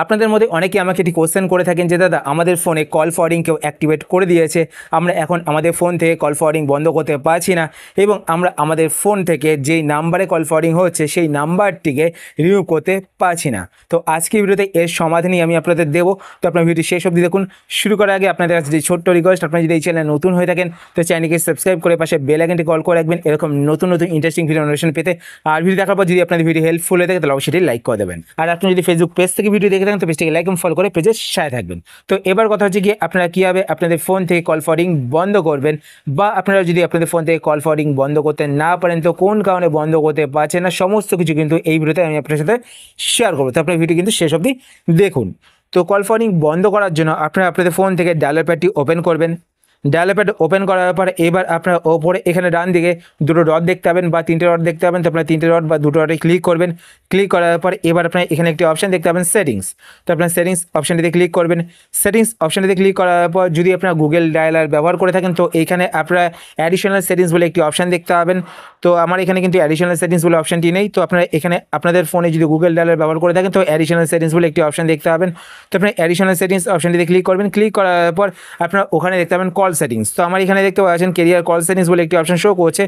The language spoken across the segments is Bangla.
আপনাদের মধ্যে অনেকেই আমাকে এটি কোশ্চেন করে থাকেন যে দাদা আমাদের ফোনে কল ফরওয়ার্ডিং কেউ অ্যাক্টিভেট করে দিয়েছে, আমরা এখন আমাদের ফোন থেকে কল ফরওয়ার্ডিং বন্ধ করতে পারছি না এবং আমরা আমাদের ফোন থেকে যেই নাম্বারে কল ফরওয়ার্ডিং হচ্ছে সেই নাম্বারটিকে রিমুভ করতে পারছি না। তো আজকের ভিডিওতে এর সমাধানই আমি আপনাদের দেবো। তো আপনার ভিডিও শেষ অবধি দেখুন। শুরু করার আগে আপনাদের কাছে যে ছোট্ট রিকোয়েস্ট, আপনারা যদি এই চ্যানেলে নতুন হয়ে থাকেন তো চ্যানেলকে সাবস্ক্রাইব করে পাশে বেল আইকনটি কল করে রাখবেন এরকম নতুন নতুন ইন্টারেস্টিং ভিডিও নোটিফিকেশন পেতে। আর ভিডিও দেখার পর যদি আপনাদের ভিডিও হেল্পফুল হয়ে থাকে তাহলে অবশ্যই লাইক করে দেবেন। আর আপনি যদি ফেসবুক পেজ থেকে ভিডিও দেখে থাকেন তো পেজটিকে লাইক এবং ফলো করে পেজের সাথে থাকবেন। তো এবার কথা হচ্ছে কি, আপনারা কীভাবে আপনাদের ফোন থেকে কল ফরওয়ার্ডিং বন্ধ করবেন, বা আপনারা যদি আপনাদের ফোন থেকে কল ফরওয়ার্ডিং বন্ধ করতে না পারেন তো কোন কারণে বন্ধ করতে পারছেন না, সমস্ত কিছু কিন্তু এই ভিডিওতে আমি আপনার সাথে শেয়ার করবো। তো আপনার ভিডিও কিন্তু শেষ অবধি দেখুন। তো কল ফরওয়ার্ডিং বন্ধ করার জন্য আপনারা আপনাদের ফোন থেকে ডায়ালার প্যাডটি ওপেন করবেন। ডায়ালার প্যাড ওপেন করার পর এবার আপনার ওপরে এখানে ডান দিকে দুটো ডট দেখতে পাবেন বা তিনটে ডট দেখতে পাবেন। তো আপনার তিনটে ডট বা দুটো ডটে ক্লিক করবেন। ক্লিক করার পর এবার আপনার এখানে একটি অপশান দেখতে পাবেন সেটিংস। তো আপনার সেটিংস অপশানটিতে ক্লিক করবেন। সেটিংস অপশানটিতে ক্লিক করার পর যদি আপনার গুগল ডায়ালার ব্যবহার করে থাকেন তো এইখানে আপনারা অ্যাডিশনাল সেটিংস বলে একটি অপশান দেখতে পাবেন। তো আমার এখানে কিন্তু অ্যাডিশনাল সেটিংস বলে অপশানটি নেই। তো আপনারা এখানে আপনাদের ফোনে যদি গুগল ডায়ালার ব্যবহার করে থাকেন তো অ্যাডিশনাল সেটিংস বলে একটি অপশান দেখতে পাবেন। তো আপনার অ্যাডিশনাল সেটিংস অপশানটিতে ক্লিক করবেন। ক্লিক করার পর আপনারা ওখানে দেখতে পাবেন কল সেটিংস। তো আমার এখানে দেখতে পাচ্ছেন কেরিয়ার কল সেটিংস বলে একটি অপশন শো করছে।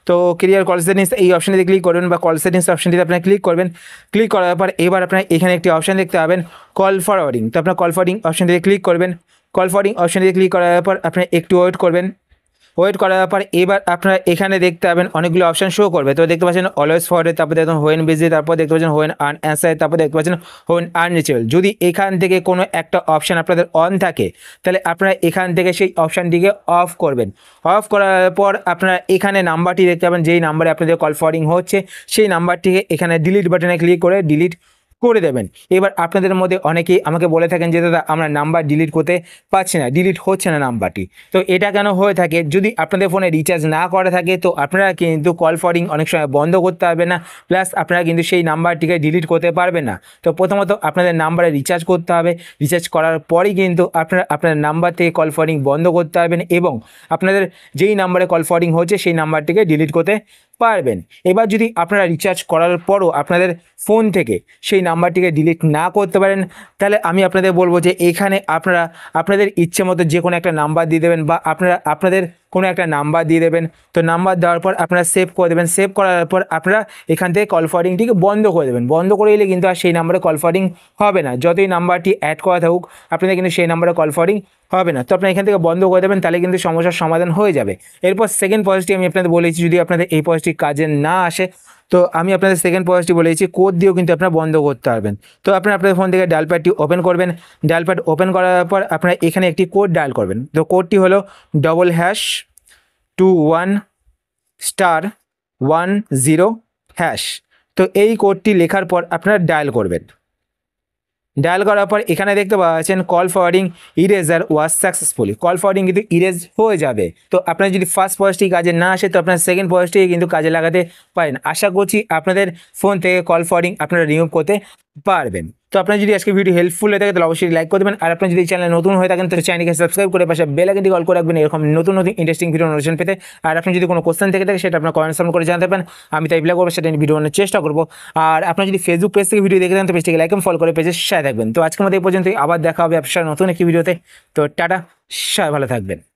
তো কেরিয়ার কল সেটিংস এই অপশানটিতে ক্লিক করবেন বা কল সেটিংস অপশানটিতে আপনারা ক্লিক করবেন। ক্লিক করার পর এবার আপনার এখানে একটি অপশান দেখতে পাবেন কল ফরওয়ার্ডিং। তো আপনার কল ফরওয়ার্ডিং অপশানটিতে ক্লিক করবেন। কল ফরওয়ার্ডিং অপশানটিতে ক্লিক করার পর আপনার একটু ওয়েট করবেন। ওয়েট করার পর এবার আপনারা এখানে দেখতে পাবেন অনেকগুলো অপশান শো করবে। তো দেখতে পাচ্ছেন অলওয়েজ ফরওয়ার্ডে, তারপর দেখুন হোয়েন বিজি, তারপর দেখতে পাচ্ছেন হোয়েন আনঅ্যান্সার, তারপর দেখতে পাচ্ছেন হোয়েন আনরিচেবল। যদি এখান থেকে কোনো একটা অপশান আপনাদের অন থাকে তাহলে আপনারা এখান থেকে সেই অপশানটিকে অফ করবেন। অফ করার পর আপনারা এখানে নাম্বারটি দেখতে পাবেন, যেই নাম্বারে আপনাদের কল ফরওয়ার্ডিং হচ্ছে সেই নাম্বারটিকে এখানে ডিলিট বাটনে ক্লিক করে ডিলিট করে দেবেন। এবার আপনাদের মধ্যে অনেকেই আমাকে বলে থাকেন যে দাদা আমরা নাম্বার ডিলিট করতে পারছি না, ডিলিট হচ্ছে না নাম্বারটি। তো এটা কেন হয়ে থাকে, যদি আপনাদের ফোনে রিচার্জ না করা থাকে তো আপনারা কিন্তু কল ফরওয়ার্ডিং অনেক সময় বন্ধ করতে পারবেন না, প্লাস আপনারা কিন্তু সেই নাম্বারটিকে ডিলিট করতে পারবেন না। তো প্রথমত আপনাদের নাম্বারে রিচার্জ করতে হবে। রিচার্জ করার পরেই কিন্তু আপনারা আপনার নাম্বার থেকে কল ফরওয়ার্ডিং বন্ধ করতে পারবেন এবং আপনাদের যেই নাম্বারে কল ফরওয়ার্ডিং হচ্ছে সেই নাম্বারটিকে ডিলিট করতে পারবেন। এবার যদি আপনারা রিচার্জ করার পরও আপনাদের ফোন থেকে সেই নাম্বারটিকে ডিলিট না করতে পারেন তাহলে আমি আপনাদের বলবো যে এখানে আপনারা আপনাদের ইচ্ছে মতো যে কোনো একটা নাম্বার দিয়ে দেবেন বা আপনারা আপনাদের কোনো একটা নাম্বার দিয়ে দেবেন। তো নাম্বার দেওয়ার পর আপনারা সেভ করে দেবেন। সেভ করার পর আপনারা এখান থেকে কল ফরওয়ার্ডিংটিকে বন্ধ করে দেবেন। বন্ধ করে দিলে কিন্তু আর সেই নাম্বারে কল ফরওয়ার্ডিং হবে না। যতই নাম্বারটি অ্যাড করা থাকুক আপনাদের কিন্তু সেই নাম্বারে কল ফরওয়ার্ডিং হবে না। তো আপনারা এখান থেকে বন্ধ করে দেবেন, তাহলে কিন্তু সমস্যার সমাধান হয়ে যাবে। এরপর সেকেন্ড প্রসেসটি আমি আপনাদের বলেছি, যদি আপনাদের এই প্রসেসটি কাজে না আসে তো আমি আপনাদের সেকেন্ড প্রসেসটি বলেছি কোড দিয়েও কিন্তু আপনারা বন্ধ করতে পারবেন। তো আপনারা আপনাদের ফোন থেকে ডায়াল প্যাডটি ওপেন করবেন। ডায়াল প্যাড ওপেন করার পর আপনারা এখানে একটি কোড ডায়াল করবেন। তো কোডটি হলো #21*10#। তো এই কোডটি লেখার পর আপনারা ডায়াল করবেন। ডায়াল করার পর এখানে দেখতে পাচ্ছেন কল ফরওয়ার্ডিং ইরেজার ওয়াজ সাকসেসফুলি, কল ফরওয়ার্ডিং কিন্তু ইরেজ হয়ে যাবে। তো আপনার যদি ফার্স্ট প্রসেসটি কাজে না আসে তো আপনার সেকেন্ড প্রসেসটি কিন্তু কাজে লাগাতে পারেন। আশা করছি আপনাদের ফোন থেকে কল ফরওয়ার্ডিং আপনারা রিমুভ করতে পারবেন। তো আপনার যদি আজকে ভিডিও হেল্পফুল হয়ে থাকে তাহলে অবশ্যই লাইক করে দেবেন। আর আপনার যদি চ্যানেলে নতুন হয়ে থাকেন তাহলে চ্যানেলকে সাবস্ক্রাইব করে পাশে বেল আইকনটি কল করে রাখবেন এরকম নতুন নতুন ইন্টারেস্টিং ভিডিও নোটিফিকেশন পেতে। আর আপনি যদি কোনো কোশ্চেন থেকে থাকে সেটা আপনার কমেন্ট করে জানাতে পারেন, আমি তাই রিপ্লাই করবো, সেটা ভিডিও বানানোর চেষ্টা করবো। আর আপনার যদি ফেসবুক পেজ থেকে ভিডিও দেখে থাকেন তো পেজটিকে লাইক এবং ফলো করে পেজের সাথে থাকবেন। তো আজকের মধ্যে এই পর্যন্তই, আবার দেখা হবে আপনার নতুন একটি ভিডিওতে। তো টাটা, সবাই ভালো থাকবেন।